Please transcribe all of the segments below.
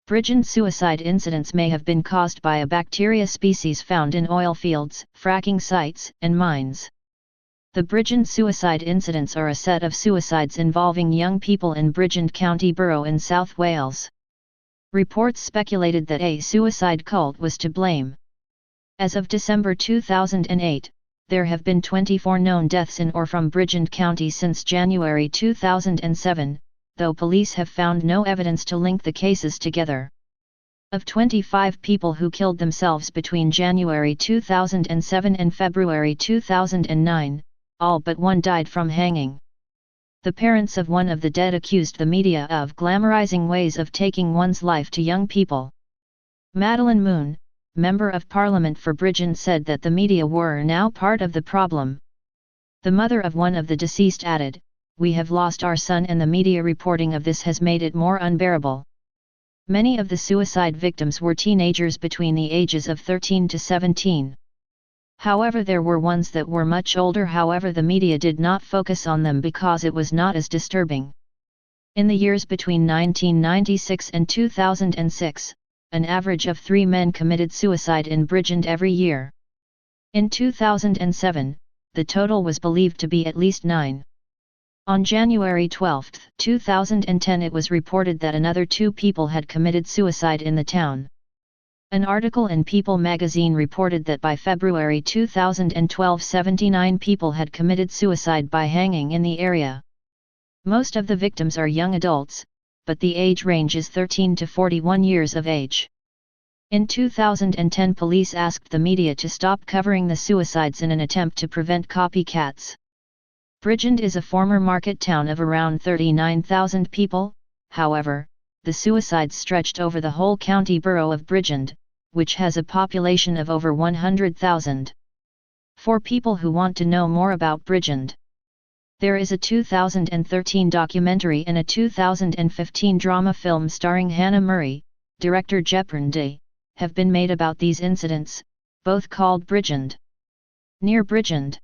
Bridgend suicide incidents may have been caused by a bacteria species found in oil fields, fracking sites, and mines. The Bridgend suicide incidents are a set of suicides involving young people in Bridgend County Borough in South Wales. Reports speculated that a suicide cult was to blame. As of December 2008, there have been 24 known deaths in or from Bridgend County since January 2007, though police have found no evidence to link the cases together. Of 25 people who killed themselves between January 2007 and February 2009, all but one died from hanging. The parents of one of the dead accused the media of glamorizing ways of taking one's life to young people. Madeline Moon, Member of Parliament for Bridgend, said that the media were now part of the problem. The mother of one of the deceased added, "We have lost our son and the media reporting of this has made it more unbearable." Many of the suicide victims were teenagers between the ages of 13 to 17. However, there were ones that were much older. However, the media did not focus on them because it was not as disturbing. In the years between 1996 and 2006, an average of 3 men committed suicide in Bridgend every year. In 2007, the total was believed to be at least 9. On January 12, 2010, it was reported that another 2 people had committed suicide in the town. An article in People magazine reported that by February 2012, 79 people had committed suicide by hanging in the area. Most of the victims are young adults, but the age range is 13 to 41 years of age. In 2010, police asked the media to stop covering the suicides in an attempt to prevent copycats. Bridgend is a former market town of around 39,000 people. However, the suicides stretched over the whole county borough of Bridgend, which has a population of over 100,000. For people who want to know more about Bridgend, there is a 2013 documentary and a 2015 drama film starring Hannah Murray, director Jeopardy, have been made about these incidents, both called Bridgend. Near Bridgend,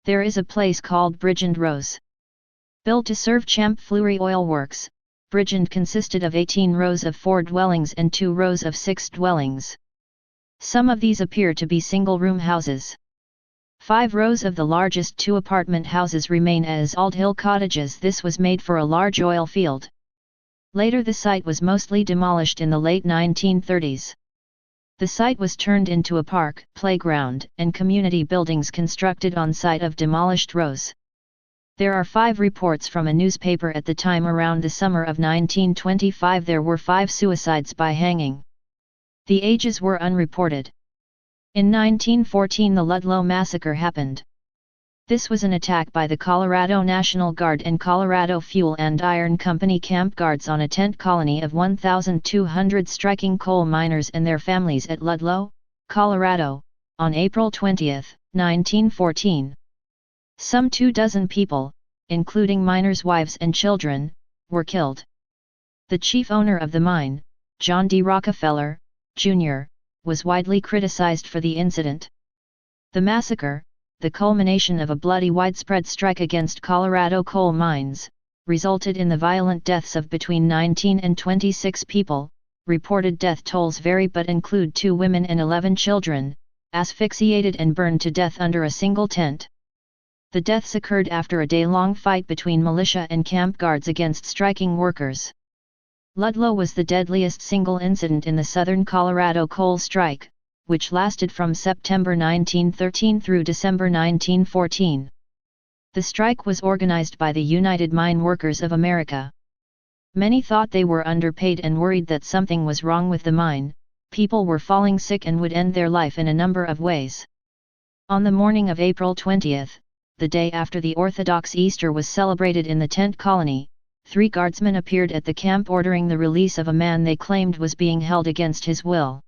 there is a place called Bridgend Rose. Built to serve Champ Fleury Oil Works, Bridgend consisted of 18 rows of 4 dwellings and 2 rows of 6 dwellings. Some of these appear to be single-room houses. 5 rows of the largest 2 apartment houses remain as Old Hill cottages. This was made for a large oil field. Later the site was mostly demolished in the late 1930s. The site was turned into a park, playground, and community buildings constructed on site of demolished rows. There are 5 reports from a newspaper at the time. Around the summer of 1925 there were 5 suicides by hanging. The ages were unreported. In 1914 the Ludlow Massacre happened. This was an attack by the Colorado National Guard and Colorado Fuel and Iron Company camp guards on a tent colony of 1,200 striking coal miners and their families at Ludlow, Colorado, on April 20, 1914. Some 24 people, including miners' wives and children, were killed. The chief owner of the mine, John D. Rockefeller, Jr., was widely criticized for the incident. The massacre, the culmination of a bloody widespread strike against Colorado coal mines, resulted in the violent deaths of between 19 and 26 people. Reported death tolls vary but include 2 women and 11 children, asphyxiated and burned to death under a single tent. The deaths occurred after a day-long fight between militia and camp guards against striking workers. Ludlow was the deadliest single incident in the Southern Colorado coal strike, which lasted from September 1913 through December 1914. The strike was organized by the United Mine Workers of America. Many thought they were underpaid and worried that something was wrong with the mine. People were falling sick and would end their life in a number of ways. On the morning of April 20, the day after the Orthodox Easter was celebrated in the tent colony, 3 guardsmen appeared at the camp ordering the release of a man they claimed was being held against his will.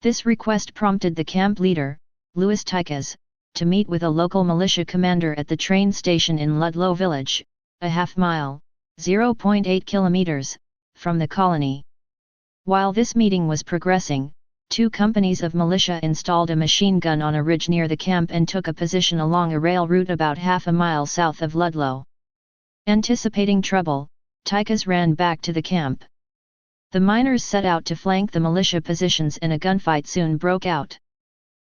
This request prompted the camp leader, Louis Tikes, to meet with a local militia commander at the train station in Ludlow village, a half-mile, 0.8 kilometers, from the colony. While this meeting was progressing, 2 companies of militia installed a machine gun on a ridge near the camp and took a position along a rail route about half a mile south of Ludlow. Anticipating trouble, Tychus ran back to the camp. The miners set out to flank the militia positions and a gunfight soon broke out.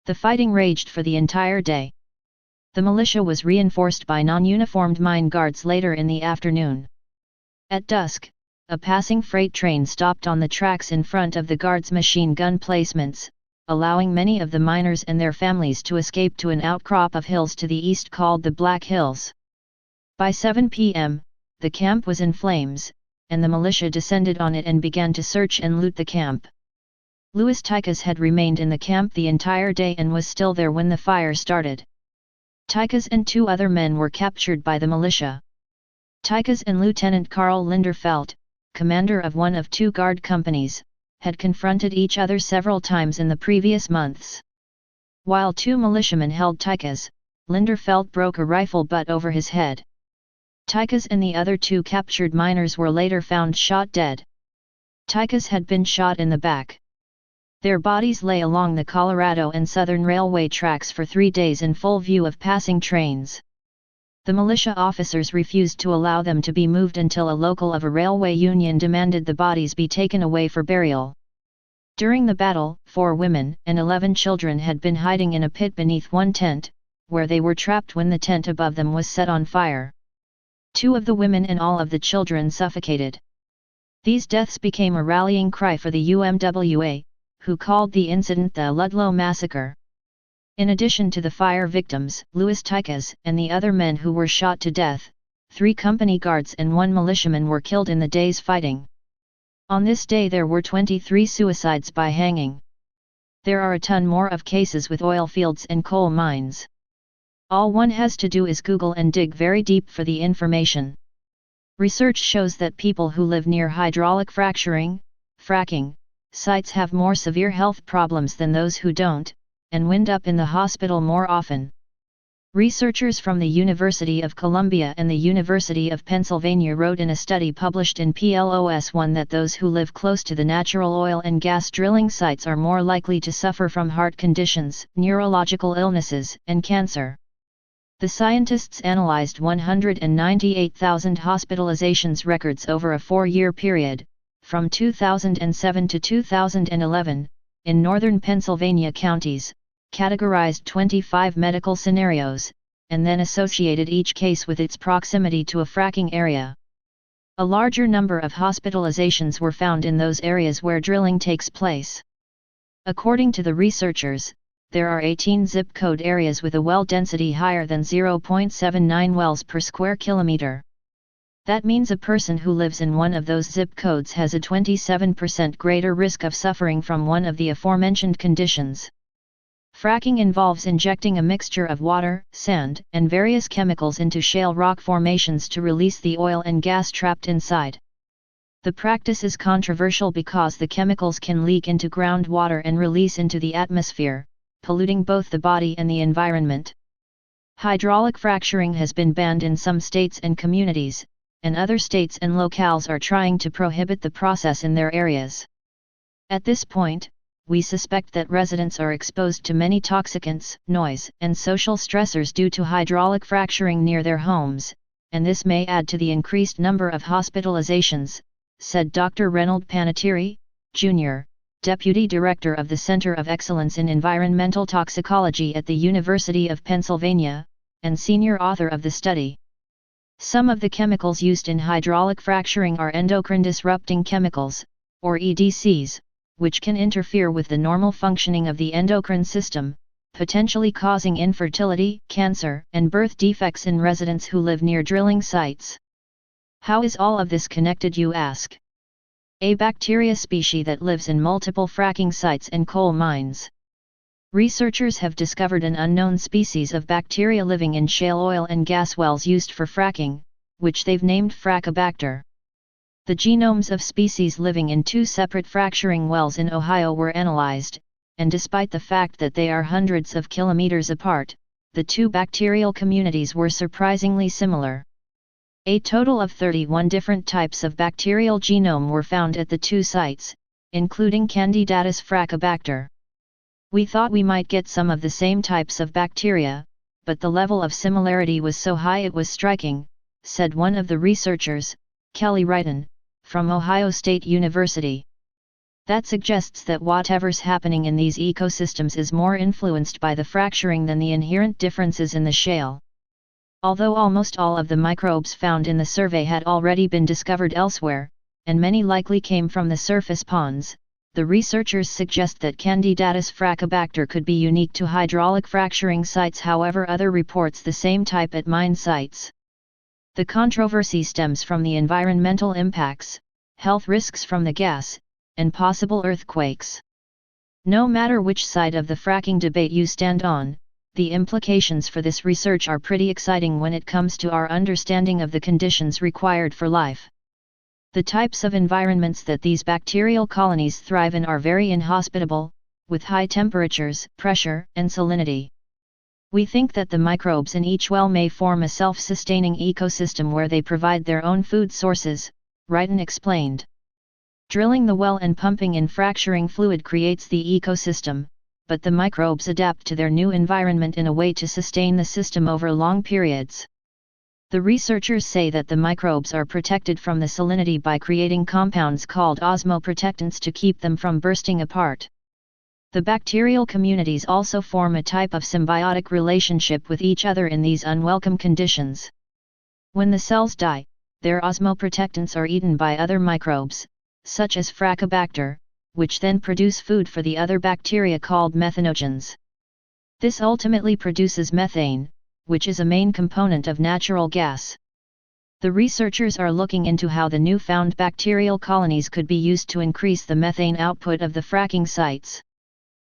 The fighting raged for the entire day. The militia was reinforced by non-uniformed mine guards later in the afternoon. At dusk, a passing freight train stopped on the tracks in front of the guards' machine gun placements, allowing many of the miners and their families to escape to an outcrop of hills to the east called the Black Hills. By 7 p.m., the camp was in flames, and the militia descended on it and began to search and loot the camp. Louis Tychus had remained in the camp the entire day and was still there when the fire started. Tychus and 2 other men were captured by the militia. Tychus and Lieutenant Karl Linderfelt, commander of one of 2 guard companies, had confronted each other several times in the previous months. While 2 militiamen held Tychus, Linderfelt broke a rifle butt over his head. Tychus and the other 2 captured miners were later found shot dead. Tychus had been shot in the back. Their bodies lay along the Colorado and Southern Railway tracks for 3 days in full view of passing trains. The militia officers refused to allow them to be moved until a local of a railway union demanded the bodies be taken away for burial. During the battle, 4 women and 11 children had been hiding in a pit beneath one tent, where they were trapped when the tent above them was set on fire. 2 of the women and all of the children suffocated. These deaths became a rallying cry for the UMWA, who called the incident the Ludlow Massacre. In addition to the fire victims, Louis Tychus and the other men who were shot to death, 3 company guards and 1 militiaman were killed in the day's fighting. On this day there were 23 suicides by hanging. There are a ton more of cases with oil fields and coal mines. All one has to do is Google and dig very deep for the information. Research shows that people who live near hydraulic fracturing, fracking, sites have more severe health problems than those who don't, and wind up in the hospital more often. Researchers from the University of Columbia and the University of Pennsylvania wrote in a study published in PLOS One that those who live close to the natural oil and gas drilling sites are more likely to suffer from heart conditions, neurological illnesses, and cancer. The scientists analyzed 198,000 hospitalizations records over a 4-year period, from 2007 to 2011, in northern Pennsylvania counties, categorized 25 medical scenarios, and then associated each case with its proximity to a fracking area. A larger number of hospitalizations were found in those areas where drilling takes place. According to the researchers, there are 18 zip code areas with a well density higher than 0.79 wells per square kilometer. That means a person who lives in one of those zip codes has a 27% greater risk of suffering from one of the aforementioned conditions. Fracking involves injecting a mixture of water, sand, and various chemicals into shale rock formations to release the oil and gas trapped inside. The practice is controversial because the chemicals can leak into groundwater and release into the atmosphere, polluting both the body and the environment. Hydraulic fracturing has been banned in some states and communities, and other states and locales are trying to prohibit the process in their areas. At this point, we suspect that residents are exposed to many toxicants, noise, and social stressors due to hydraulic fracturing near their homes, and this may add to the increased number of hospitalizations, said Dr. Reynold Panettiere, Jr., Deputy Director of the Center of Excellence in Environmental Toxicology at the University of Pennsylvania, and senior author of the study. Some of the chemicals used in hydraulic fracturing are endocrine-disrupting chemicals, or EDCs, which can interfere with the normal functioning of the endocrine system, potentially causing infertility, cancer, and birth defects in residents who live near drilling sites. How is all of this connected, you ask? A bacteria species that lives in multiple fracking sites and coal mines. Researchers have discovered an unknown species of bacteria living in shale oil and gas wells used for fracking, which they've named Fracobacter. The genomes of species living in 2 separate fracturing wells in Ohio were analyzed, and despite the fact that they are hundreds of kilometers apart, the two bacterial communities were surprisingly similar. A total of 31 different types of bacterial genome were found at the two sites, including Candidatus fraccobacter. We thought we might get some of the same types of bacteria, but the level of similarity was so high it was striking, said one of the researchers, Kelly Wrighton, from Ohio State University. That suggests that whatever's happening in these ecosystems is more influenced by the fracturing than the inherent differences in the shale. Although almost all of the microbes found in the survey had already been discovered elsewhere, and many likely came from the surface ponds, the researchers suggest that Candidatus fraccobacter could be unique to hydraulic fracturing sites. However, other reports the same type at mine sites. The controversy stems from the environmental impacts, health risks from the gas, and possible earthquakes. No matter which side of the fracking debate you stand on, the implications for this research are pretty exciting when it comes to our understanding of the conditions required for life. The types of environments that these bacterial colonies thrive in are very inhospitable, with high temperatures, pressure, and salinity. We think that the microbes in each well may form a self-sustaining ecosystem where they provide their own food sources, Wrighton explained. Drilling the well and pumping in fracturing fluid creates the ecosystem, but the microbes adapt to their new environment in a way to sustain the system over long periods. The researchers say that the microbes are protected from the salinity by creating compounds called osmoprotectants to keep them from bursting apart. The bacterial communities also form a type of symbiotic relationship with each other in these unwelcome conditions. When the cells die, their osmoprotectants are eaten by other microbes, such as fraccobacter, which then produce food for the other bacteria called methanogens. This ultimately produces methane, which is a main component of natural gas. The researchers are looking into how the newfound bacterial colonies could be used to increase the methane output of the fracking sites.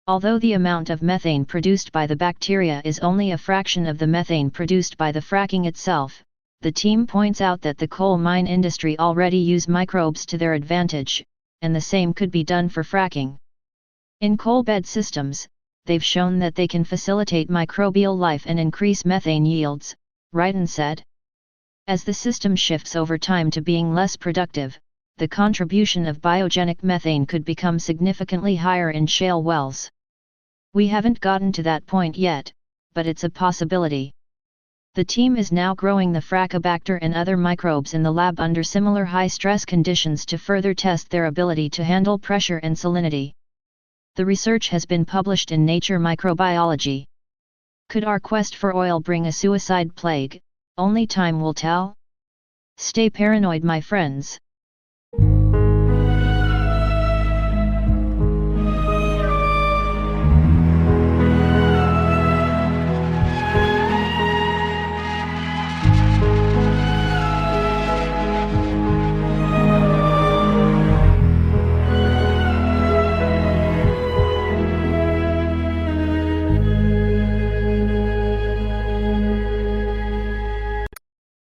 Although the amount of methane produced by the bacteria is only a fraction of the methane produced by the fracking itself, the team points out that the coal mine industry already use microbes to their advantage, and the same could be done for fracking. In coal bed systems, they've shown that they can facilitate microbial life and increase methane yields, Wrighton said. As the system shifts over time to being less productive, the contribution of biogenic methane could become significantly higher in shale wells. We haven't gotten to that point yet, but it's a possibility. The team is now growing the fraccobacter and other microbes in the lab under similar high-stress conditions to further test their ability to handle pressure and salinity. The research has been published in Nature Microbiology. Could our quest for oil bring a suicide plague? Only time will tell. Stay paranoid, my friends.